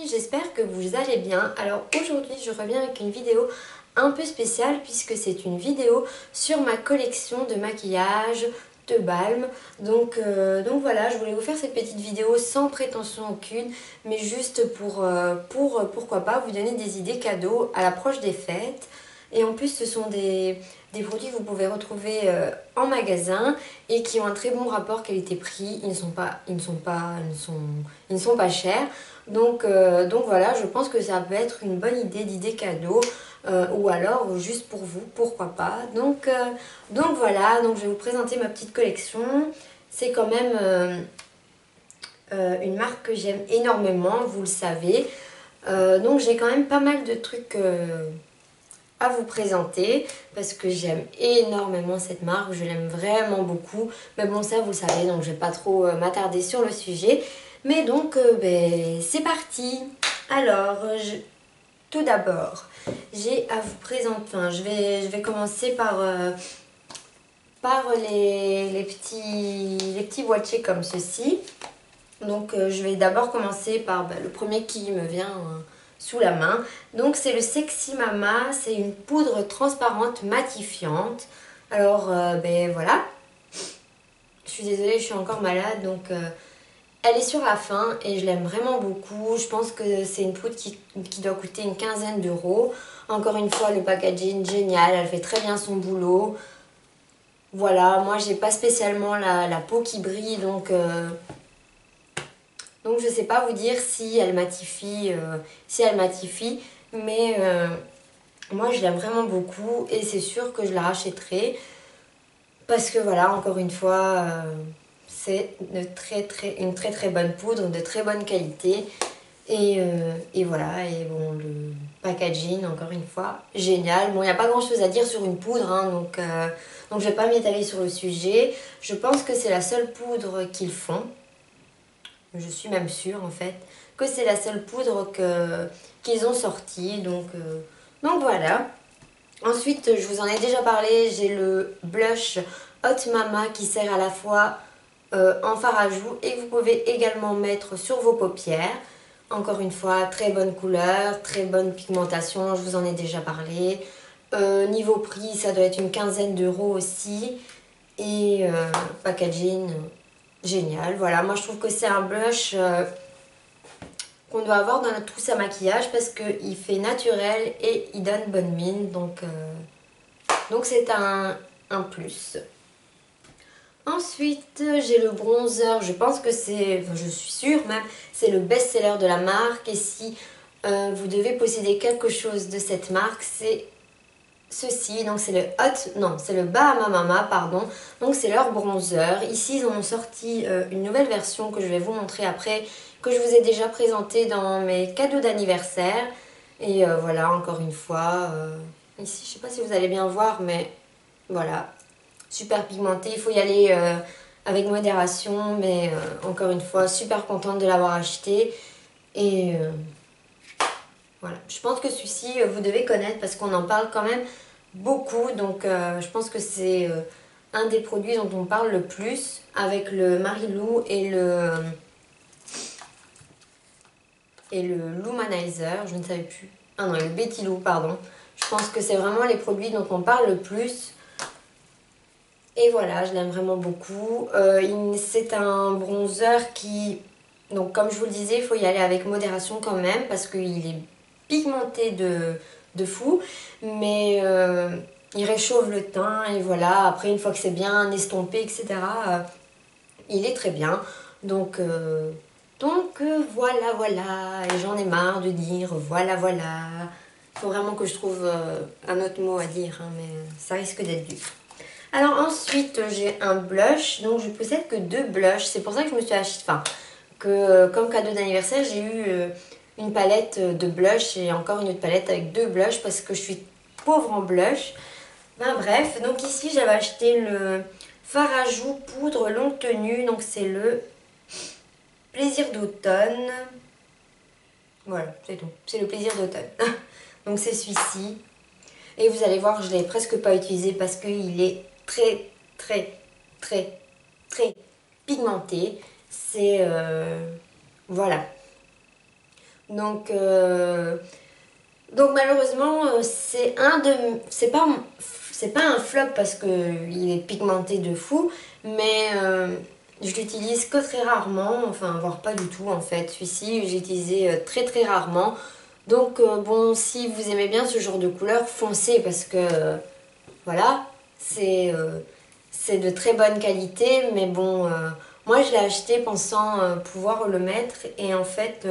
J'espère que vous allez bien. Alors aujourd'hui je reviens avec une vidéo un peu spéciale puisque c'est une vidéo sur ma collection de maquillage, de balm. Donc voilà, je voulais vous faire cette petite vidéo sans prétention aucune, mais juste pour pourquoi pas vous donner des idées cadeaux à l'approche des fêtes. Et en plus ce sont des produits que vous pouvez retrouver en magasin et qui ont un très bon rapport qualité-prix. Ils ne sont pas chers. Donc voilà, je pense que ça peut être une bonne d'idée cadeau ou alors juste pour vous, pourquoi pas. Donc voilà, donc je vais vous présenter ma petite collection. C'est quand même une marque que j'aime énormément, vous le savez. Donc j'ai quand même pas mal de trucs à vous présenter parce que j'aime énormément cette marque, je l'aime vraiment beaucoup. Mais bon, ça vous le savez, donc je vais pas trop m'attarder sur le sujet. Mais donc, c'est parti. Alors, tout d'abord, j'ai à vous présenter, enfin, je vais commencer par les petits boîtiers comme ceci. Donc, je vais d'abord commencer par le premier qui me vient sous la main. Donc, c'est le Sexy Mama, c'est une poudre transparente matifiante. Alors, voilà. Je suis désolée, je suis encore malade, donc... elle est sur la fin et je l'aime vraiment beaucoup. Je pense que c'est une poudre qui doit coûter une quinzaine d'euros. Encore une fois, le packaging génial, elle fait très bien son boulot. Voilà, moi j'ai pas spécialement la peau qui brille, donc je sais pas vous dire si elle matifie, mais moi je l'aime vraiment beaucoup et c'est sûr que je la rachèterai. Parce que voilà, encore une fois, c'est une très très bonne poudre, de très bonne qualité. Et voilà, et bon, le packaging, encore une fois, génial. Bon, il n'y a pas grand chose à dire sur une poudre, hein, donc je vais pas m'étaler sur le sujet. Je pense que c'est la seule poudre qu'ils font. Je suis même sûre en fait que c'est la seule poudre qu'ils ont sortie. Donc voilà. Ensuite, je vous en ai déjà parlé, j'ai le blush Hot Mama qui sert à la fois en fard à joues et que vous pouvez également mettre sur vos paupières. Encore une fois, très bonne couleur, très bonne pigmentation, je vous en ai déjà parlé. Niveau prix, ça doit être une quinzaine d'euros aussi. Et packaging, génial. Voilà, moi je trouve que c'est un blush qu'on doit avoir dans notre trousse à maquillage parce qu'il fait naturel et il donne bonne mine. Donc c'est un plus. Ensuite, j'ai le bronzer. Je pense que c'est, enfin, je suis sûre même, c'est le best-seller de la marque. Et si vous devez posséder quelque chose de cette marque, c'est ceci. Donc c'est le c'est le Bahama Mama, pardon. Donc c'est leur bronzer. Ici, ils ont sorti une nouvelle version que je vais vous montrer après, que je vous ai déjà présentée dans mes cadeaux d'anniversaire. Et voilà, encore une fois, ici, je sais pas si vous allez bien voir, mais voilà. Super pigmenté, il faut y aller avec modération, mais encore une fois, super contente de l'avoir acheté. Et voilà, je pense que celui-ci, vous devez connaître parce qu'on en parle quand même beaucoup. Donc je pense que c'est un des produits dont on parle le plus avec le Marilou et le Lumanizer, je ne savais plus. Ah non, le Betty Lou, pardon. Je pense que c'est vraiment les produits dont on parle le plus. Et voilà, je l'aime vraiment beaucoup. C'est un bronzer qui... Donc comme je vous le disais, il faut y aller avec modération quand même parce qu'il est pigmenté de fou. Mais il réchauffe le teint et voilà. Après, une fois que c'est bien estompé, etc., il est très bien. Voilà, voilà. Et j'en ai marre de dire voilà, voilà. Il faut vraiment que je trouve un autre mot à dire, hein, mais ça risque d'être dur. Alors ensuite, j'ai un blush. Donc je possède que 2 blushs. C'est pour ça que je me suis acheté... Enfin, que comme cadeau d'anniversaire, j'ai eu une palette de blush et encore une autre palette avec 2 blushs parce que je suis pauvre en blush. Ben bref, donc ici j'avais acheté le fard à joues poudre longue tenue. Donc c'est le plaisir d'automne. Voilà, c'est tout. C'est le plaisir d'automne. Donc c'est celui-ci. Et vous allez voir, je ne l'ai presque pas utilisé parce qu'il est très, très, très, très pigmenté. C'est... voilà. Donc, donc malheureusement, c'est pas un flop parce qu'il est pigmenté de fou, mais je l'utilise que très rarement, enfin voire pas du tout en fait. Celui-ci, j'ai utilisé très très rarement. Donc bon, si vous aimez bien ce genre de couleur, foncez parce que voilà, c'est de très bonne qualité, mais bon, moi je l'ai acheté pensant pouvoir le mettre et en fait,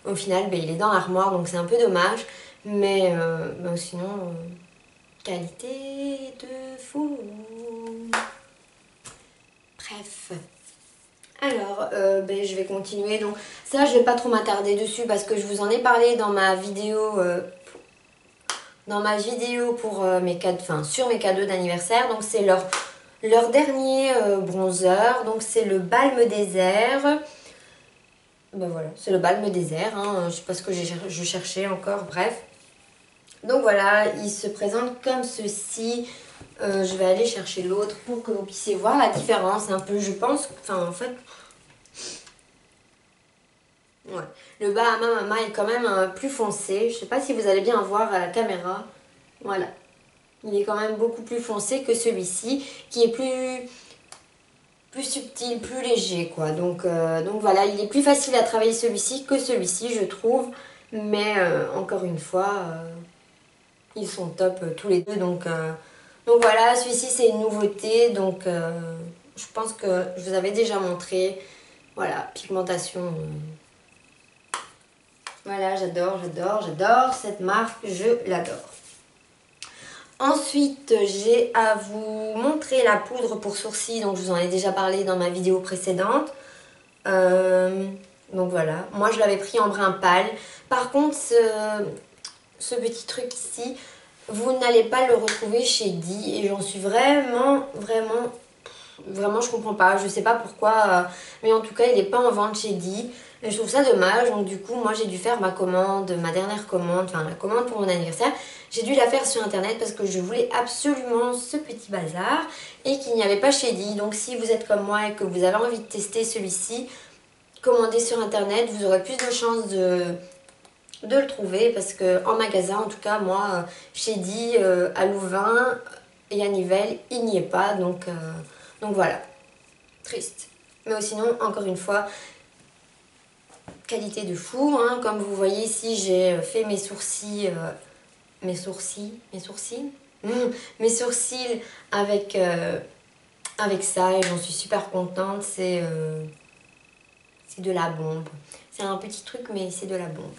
au final, ben, il est dans l'armoire donc c'est un peu dommage, mais ben, sinon, qualité de fou. Bref. Alors, ben, je vais continuer. Donc ça, je vais pas trop m'attarder dessus parce que je vous en ai parlé dans ma vidéo pour mes cadeaux, enfin sur mes cadeaux d'anniversaire. Donc c'est leur dernier bronzer. Donc c'est le Balme Désert. Ben voilà, c'est le Balme Désert. Hein. Je sais pas ce que je cherchais encore. Bref. Donc voilà, il se présente comme ceci. Je vais aller chercher l'autre pour que vous puissiez voir la différence un peu. Je pense, enfin en fait, ouais. Le Bahama Mama est quand même plus foncé. Je sais pas si vous allez bien voir à la caméra. Voilà. Il est quand même beaucoup plus foncé que celui-ci, qui est plus subtil, plus léger, quoi. Donc voilà, il est plus facile à travailler celui-ci que celui-ci, je trouve. Mais encore une fois, ils sont top tous les deux. Donc voilà, celui-ci c'est une nouveauté. Donc je pense que je vous avais déjà montré. Voilà, pigmentation. Voilà, j'adore cette marque, je l'adore. Ensuite, j'ai à vous montrer la poudre pour sourcils, donc je vous en ai déjà parlé dans ma vidéo précédente. Donc voilà, moi je l'avais pris en brun pâle. Par contre, ce petit truc ici, vous n'allez pas le retrouver chez Di et j'en suis vraiment je comprends pas, je sais pas pourquoi, mais en tout cas il n'est pas en vente chez Di. Et je trouve ça dommage, donc du coup moi j'ai dû faire ma commande, ma dernière commande, enfin la commande pour mon anniversaire. J'ai dû la faire sur internet parce que je voulais absolument ce petit bazar et qu'il n'y avait pas chez Di. Donc si vous êtes comme moi et que vous avez envie de tester celui-ci, commandez sur internet, vous aurez plus de chances de le trouver parce que en magasin, en tout cas moi chez Di, à Louvain et à Nivelles, il n'y est pas, donc voilà, triste. Mais sinon, encore une fois, qualité de fou, hein. Comme vous voyez ici, j'ai fait mes sourcils, mes sourcils avec ça et j'en suis super contente. C'est de la bombe. C'est un petit truc, mais c'est de la bombe.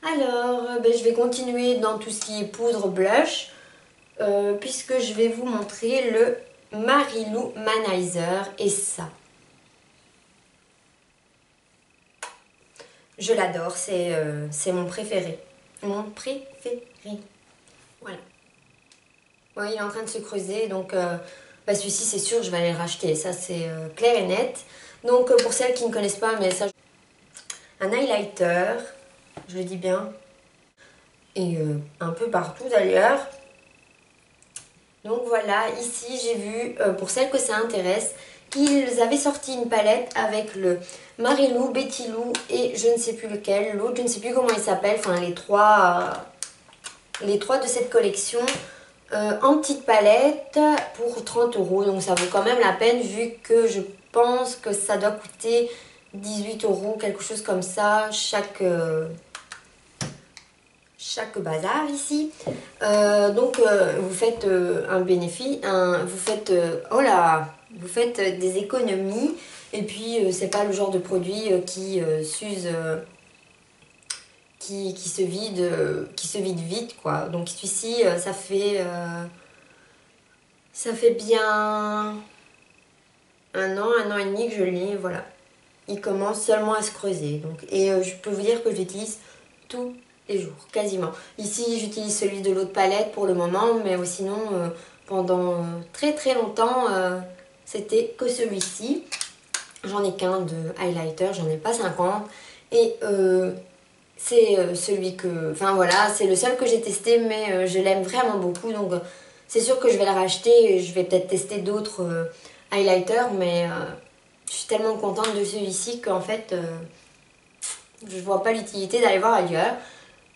Alors, ben, je vais continuer dans tout ce qui est poudre blush, puisque je vais vous montrer le Marilou Manizer et ça. Je l'adore, c'est mon préféré. Mon préféré. Voilà. Ouais, il est en train de se creuser, donc bah, celui-ci c'est sûr je vais aller le racheter. Ça c'est clair et net. Donc pour celles qui ne connaissent pas, mais ça, un highlighter, je le dis bien, et un peu partout d'ailleurs. Donc voilà, ici j'ai vu, pour celles que ça intéresse, qu'ils avaient sorti une palette avec le Marilou, Betty Lou et je ne sais plus lequel, l'autre je ne sais plus comment il s'appelle, enfin les trois de cette collection en petite palette pour 30 €. Donc ça vaut quand même la peine vu que je pense que ça doit coûter 18 €, quelque chose comme ça, chaque bazar ici. Donc vous faites un bénéfice, vous faites des économies et puis c'est pas le genre de produit qui s'use, qui se vide vite quoi. Donc celui-ci ça fait bien un an et demi que je l'ai, voilà. Il commence seulement à se creuser. Donc, et je peux vous dire que je l'utilise tous les jours, quasiment. Ici, j'utilise celui de l'autre palette pour le moment, mais sinon, pendant très très longtemps, c'était que celui-ci. J'en ai qu'un de highlighter, j'en ai pas 50. Et c'est celui que... Enfin voilà, c'est le seul que j'ai testé, mais je l'aime vraiment beaucoup. Donc c'est sûr que je vais le racheter. Je vais peut-être tester d'autres highlighters, mais je suis tellement contente de celui-ci qu'en fait, je vois pas l'utilité d'aller voir ailleurs.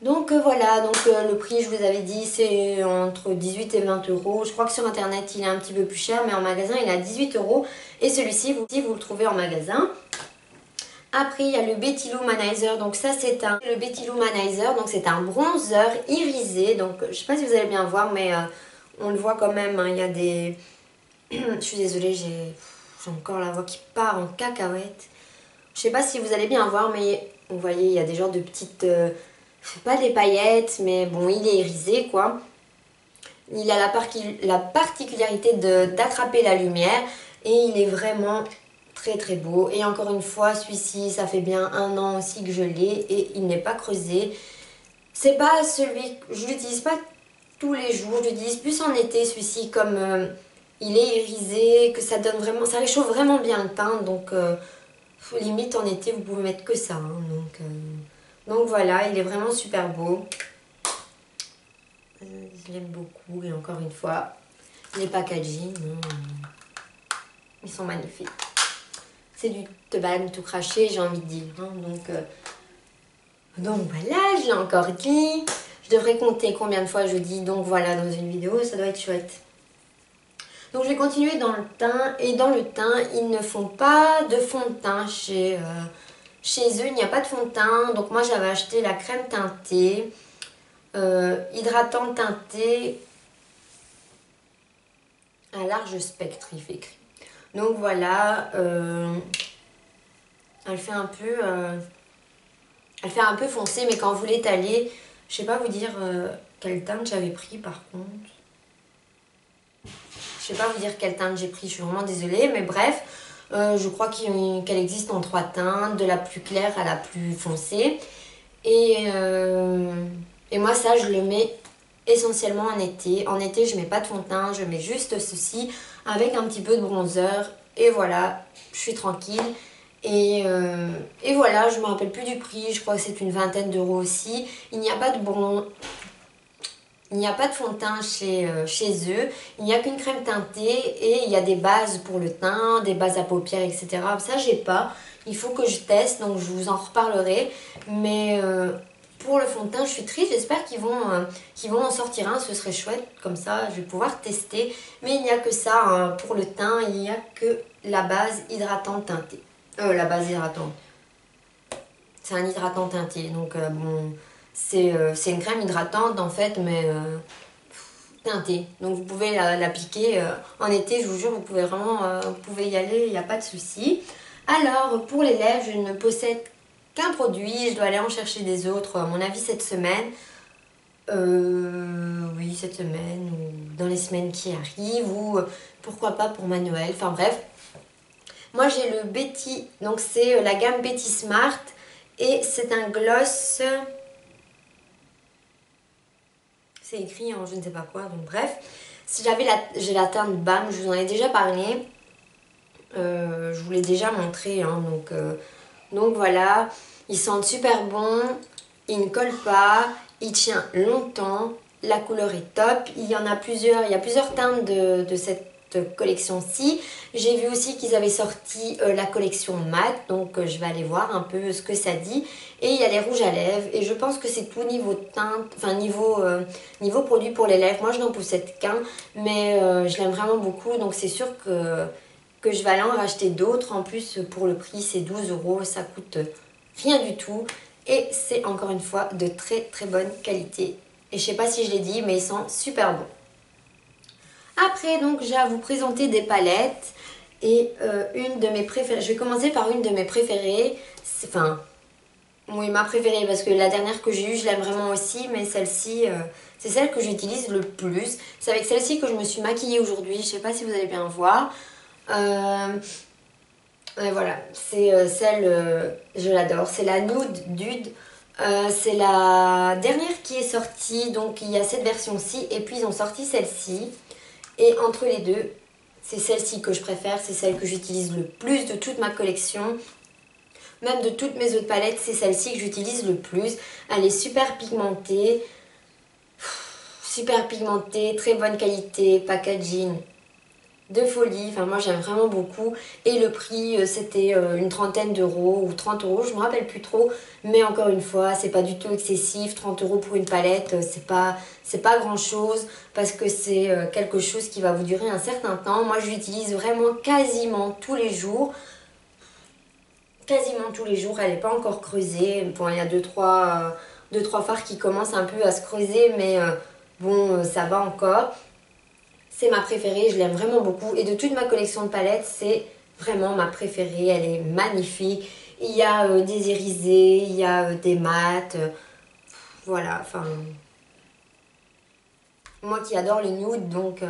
Donc voilà, donc le prix, je vous avais dit, c'est entre 18 et 20 euros. Je crois que sur internet il est un petit peu plus cher, mais en magasin il est à 18 euros. Et celui-ci, vous le trouvez en magasin. Après, il y a le Betty Lou Manizer. Donc ça, c'est le Betty Lou Manizer. Donc c'est un bronzer irisé. Donc je sais pas si vous allez bien voir, mais on le voit quand même. Hein. Il y a des... je suis désolée, j'ai encore la voix qui part en cacahuète. Je sais pas si vous allez bien voir, mais vous voyez, il y a des genres de petites... pas des paillettes, mais bon, il est irisé, quoi. Il a la particularité d'attraper la lumière. Et il est vraiment très très beau. Et encore une fois, celui-ci, ça fait bien 1 an aussi que je l'ai. Et il n'est pas creusé. C'est pas celui... Je l'utilise pas tous les jours. Je l'utilise plus en été, celui-ci, comme... il est irisé, que ça donne vraiment... Ça réchauffe vraiment bien le teint. Donc... limite en été vous pouvez mettre que ça hein, donc voilà, il est vraiment super beau, je l'aime beaucoup. Et encore une fois, les packaging ils sont magnifiques, c'est du teban tout craché, j'ai envie de dire hein, donc voilà, je l'ai encore dit, je devrais compter combien de fois je dis donc voilà dans une vidéo, ça doit être chouette. Donc je vais continuer dans le teint. Et dans le teint, ils ne font pas de fond de teint chez eux. Il n'y a pas de fond de teint. Donc moi j'avais acheté la crème teintée, hydratante teintée à large spectre, il fait écrit. Donc voilà, elle fait un peu foncé, mais quand vous l'étalez, je sais pas vous dire quelle teinte j'avais pris par contre. Je ne sais pas vous dire quelle teinte j'ai pris, je suis vraiment désolée, mais bref, je crois qu'elle existe en 3 teintes, de la plus claire à la plus foncée. Et moi ça, je le mets essentiellement en été. En été, je mets pas de fond de teint, je mets juste ceci avec un petit peu de bronzer. Et voilà, je suis tranquille. Et voilà, je ne me rappelle plus du prix, je crois que c'est une vingtaine d'euros aussi. Il n'y a pas de Il n'y a pas de fond de teint chez eux, il n'y a qu'une crème teintée et il y a des bases pour le teint, des bases à paupières, etc. Ça, j'ai pas. Il faut que je teste, donc je vous en reparlerai. Mais pour le fond de teint, je suis triste. J'espère qu'ils vont en sortir un, ce serait chouette. Comme ça, je vais pouvoir tester. Mais il n'y a que ça hein. Pour le teint, il n'y a que la base hydratante teintée. La base hydratante. C'est un hydratant teinté, donc bon... C'est une crème hydratante en fait, mais teintée. Donc vous pouvez l'appliquer en été, je vous jure, vous pouvez vraiment vous pouvez y aller, il n'y a pas de souci. Alors pour les lèvres, je ne possède qu'un produit, je dois aller en chercher des autres, à mon avis cette semaine. Oui, cette semaine, ou dans les semaines qui arrivent, ou pourquoi pas pour ma Noël, enfin bref. Moi j'ai le Betty, donc c'est la gamme Betty Smart, et c'est un gloss... C'est écrit en je ne sais pas quoi, donc bref. Si j'ai la teinte BAM, je vous en ai déjà parlé. Je vous l'ai déjà montré, hein, donc voilà. Ils sentent super bon, ils ne collent pas, il tient longtemps, la couleur est top. Il y a plusieurs teintes de cette collection-ci. J'ai vu aussi qu'ils avaient sorti la collection mat, donc je vais aller voir un peu ce que ça dit. Et il y a les rouges à lèvres et je pense que c'est tout niveau teinte, enfin niveau produit pour les lèvres. Moi je n'en possède qu'un, mais je l'aime vraiment beaucoup, donc c'est sûr que je vais aller en racheter d'autres. En plus pour le prix c'est 12 euros, ça coûte rien du tout et c'est encore une fois de très très bonne qualité. Et je sais pas si je l'ai dit, mais ils sont super bons. Après, donc, j'ai à vous présenter des palettes. Et une de mes préférées, je vais commencer par une de mes préférées. Enfin, oui, ma préférée, parce que la dernière que j'ai eue, je l'aime vraiment aussi. Mais celle-ci, c'est celle que j'utilise le plus. C'est avec celle-ci que je me suis maquillée aujourd'hui. Je sais pas si vous allez bien voir. Et voilà, c'est celle, je l'adore. C'est la Nude Dude. C'est la dernière qui est sortie. Donc, il y a cette version-ci. Et puis, ils ont sorti celle-ci. Et entre les deux, c'est celle-ci que je préfère, c'est celle que j'utilise le plus de toute ma collection. Même de toutes mes autres palettes, c'est celle-ci que j'utilise le plus. Elle est super pigmentée, très bonne qualité, packaging de folie. Enfin moi j'aime vraiment beaucoup. Et le prix c'était une trentaine d'euros ou 30 euros, je me rappelle plus trop. Mais encore une fois, c'est pas du tout excessif. 30 euros pour une palette, c'est pas grand chose. Parce que c'est quelque chose qui va vous durer un certain temps. Moi je l'utilise vraiment quasiment tous les jours. Quasiment tous les jours, elle n'est pas encore creusée. Bon, il y a deux trois fards qui commencent un peu à se creuser, mais bon, ça va encore. C'est ma préférée, je l'aime vraiment beaucoup. Et de toute ma collection de palettes, c'est vraiment ma préférée. Elle est magnifique. Il y a des irisés, il y a des mats. Voilà, enfin... Moi qui adore les nudes, donc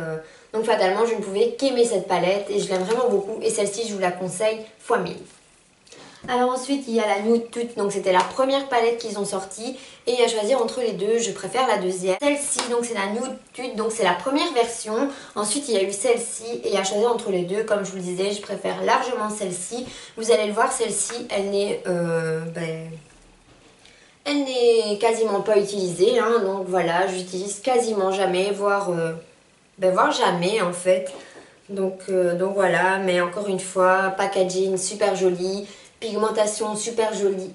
fatalement, je ne pouvais qu'aimer cette palette. Et je l'aime vraiment beaucoup. Et celle-ci, je vous la conseille fois 1000. Alors ensuite il y a la Nude Tute, donc c'était la première palette qu'ils ont sortie et à choisir entre les deux, je préfère la deuxième. Celle-ci donc c'est la Nude Tute, donc c'est la première version. Ensuite il y a eu celle-ci et à choisir entre les deux, comme je vous le disais, je préfère largement celle-ci. Vous allez le voir, celle-ci elle n'est quasiment pas utilisée, hein, donc voilà, j'utilise quasiment jamais, voire jamais en fait. Donc voilà, mais encore une fois, packaging super joli, pigmentation super jolie,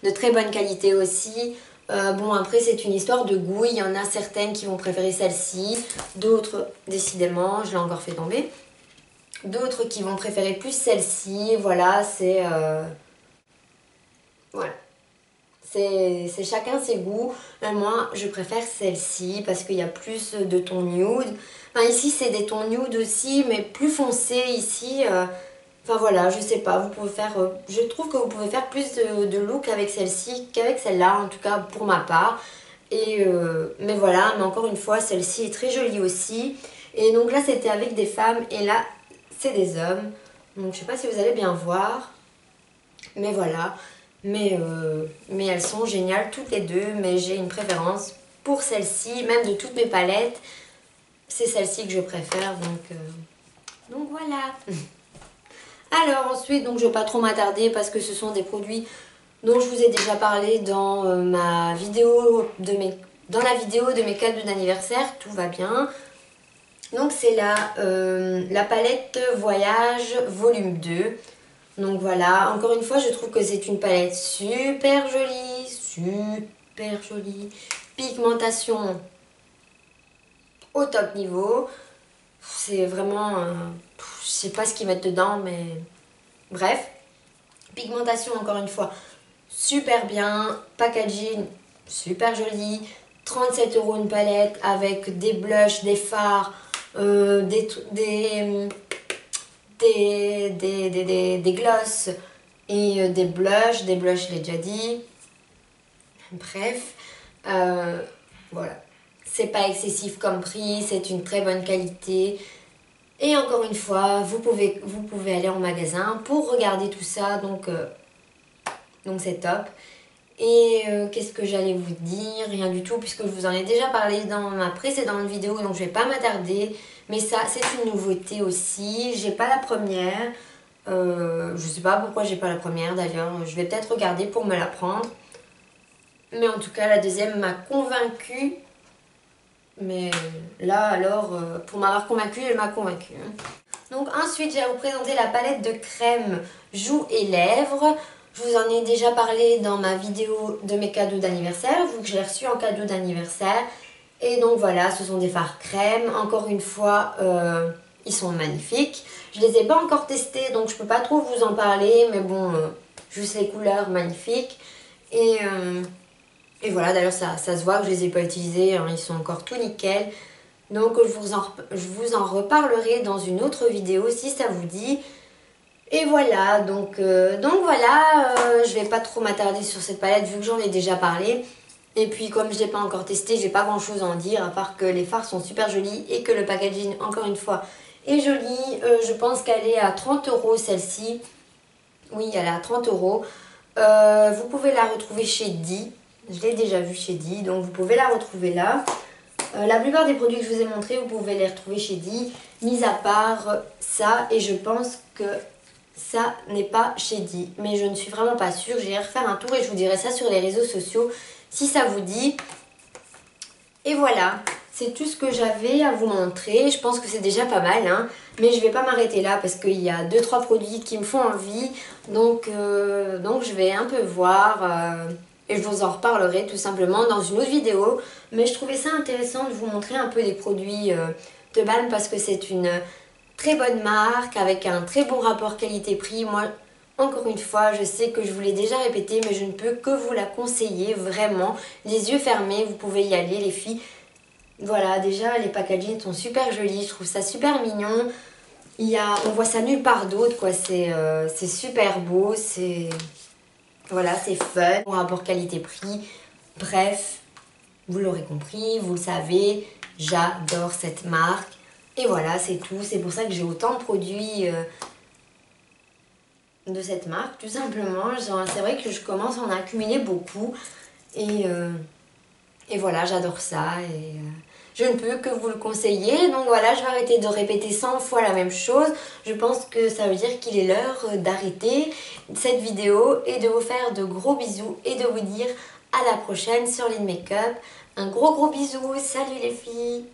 de très bonne qualité aussi. Bon après c'est une histoire de goût, il y en a certaines qui vont préférer celle-ci, d'autres décidément, je l'ai encore fait tomber, d'autres qui vont préférer plus celle-ci, voilà, voilà. C'est chacun ses goûts. Moi, je préfère celle-ci parce qu'il y a plus de tons nude. Enfin, ici, c'est des tons nude aussi, mais plus foncés ici. Enfin, voilà, je sais pas. Vous pouvez faire... je trouve que vous pouvez faire plus de look avec celle-ci qu'avec celle-là, en tout cas pour ma part. Mais voilà, mais encore une fois, celle-ci est très jolie aussi. Et donc là, c'était avec des femmes et là, c'est des hommes. Donc, je sais pas si vous allez bien voir. Mais voilà. Mais elles sont géniales toutes les deux, mais j'ai une préférence pour celle-ci, même de toutes mes palettes, c'est celle-ci que je préfère, donc voilà. Alors ensuite, donc je ne vais pas trop m'attarder parce que ce sont des produits dont je vous ai déjà parlé dans ma vidéo dans la vidéo de mes cadeaux d'anniversaire, tout va bien. Donc c'est la palette Voyage volume 2. Donc voilà, encore une fois, je trouve que c'est une palette super jolie, super jolie. Pigmentation au top niveau. C'est vraiment... je sais pas ce qu'ils mettent dedans, mais... Bref. Pigmentation, encore une fois, super bien. Packaging, super joli. 37 € une palette avec des blushs, des fards, des gloss et des blushs, je l'ai déjà dit. Bref, voilà. C'est pas excessif comme prix, c'est une très bonne qualité. Et encore une fois, vous pouvez aller en magasin pour regarder tout ça, donc c'est top. Et qu'est-ce que j'allais vous dire? Rien du tout, puisque je vous en ai déjà parlé dans ma précédente vidéo, donc je vais pas m'attarder. Mais ça, c'est une nouveauté aussi. J'ai pas la première. Je sais pas pourquoi j'ai pas la première d'ailleurs. Je vais peut-être regarder pour me la prendre. Mais en tout cas, la deuxième m'a convaincue. Mais là, alors, pour m'avoir convaincue, elle m'a convaincue. Donc ensuite, je vais vous présenter la palette de crème joues et lèvres. Je vous en ai déjà parlé dans ma vidéo de mes cadeaux d'anniversaire, vu que je l'ai reçu en cadeau d'anniversaire. Et donc voilà, ce sont des fards crème. Encore une fois, ils sont magnifiques. Je les ai pas encore testés, donc je peux pas trop vous en parler. Mais bon, juste les couleurs magnifiques. Et voilà, d'ailleurs ça se voit que je les ai pas utilisés, hein, ils sont encore tout nickel. Donc je vous en reparlerai dans une autre vidéo si ça vous dit. Et voilà, donc voilà, je vais pas trop m'attarder sur cette palette vu que j'en ai déjà parlé. Et puis comme je l'ai pas encore testé, j'ai pas grand chose à en dire à part que les fards sont super jolis et que le packaging, encore une fois, est joli. Je pense qu'elle est à 30 € celle-ci. Oui, elle est à 30 €. Vous pouvez la retrouver chez Di. Je l'ai déjà vue chez Di, donc vous pouvez la retrouver là. La plupart des produits que je vous ai montrés, vous pouvez les retrouver chez Di, mis à part ça, et je pense que ça n'est pas chez Di. Mais je ne suis vraiment pas sûre, j'irai refaire un tour et je vous dirai ça sur les réseaux sociaux si ça vous dit. Et voilà, c'est tout ce que j'avais à vous montrer. Je pense que c'est déjà pas mal, hein. Mais je vais pas m'arrêter là parce qu'il y a 2-3 produits qui me font envie. Donc je vais un peu voir et je vous en reparlerai tout simplement dans une autre vidéo. Mais je trouvais ça intéressant de vous montrer un peu des produits de Balm parce que c'est une très bonne marque avec un très bon rapport qualité-prix. Moi, encore une fois, je sais que je vous l'ai déjà répété, mais je ne peux que vous la conseiller vraiment. Les yeux fermés, vous pouvez y aller les filles. Voilà, déjà les packaging sont super jolis, je trouve ça super mignon. On voit ça nulle part d'autre, quoi. C'est super beau, voilà, c'est fun. Bon rapport qualité-prix. Bref, vous l'aurez compris, vous le savez, j'adore cette marque. Et voilà, c'est tout. C'est pour ça que j'ai autant de produits de cette marque, tout simplement. C'est vrai que je commence à en accumuler beaucoup. Et voilà, j'adore ça. Je ne peux que vous le conseiller. Donc voilà, je vais arrêter de répéter 100 fois la même chose. Je pense que ça veut dire qu'il est l'heure d'arrêter cette vidéo et de vous faire de gros bisous et de vous dire à la prochaine sur Lynn Makeup. Un gros bisou. Salut les filles!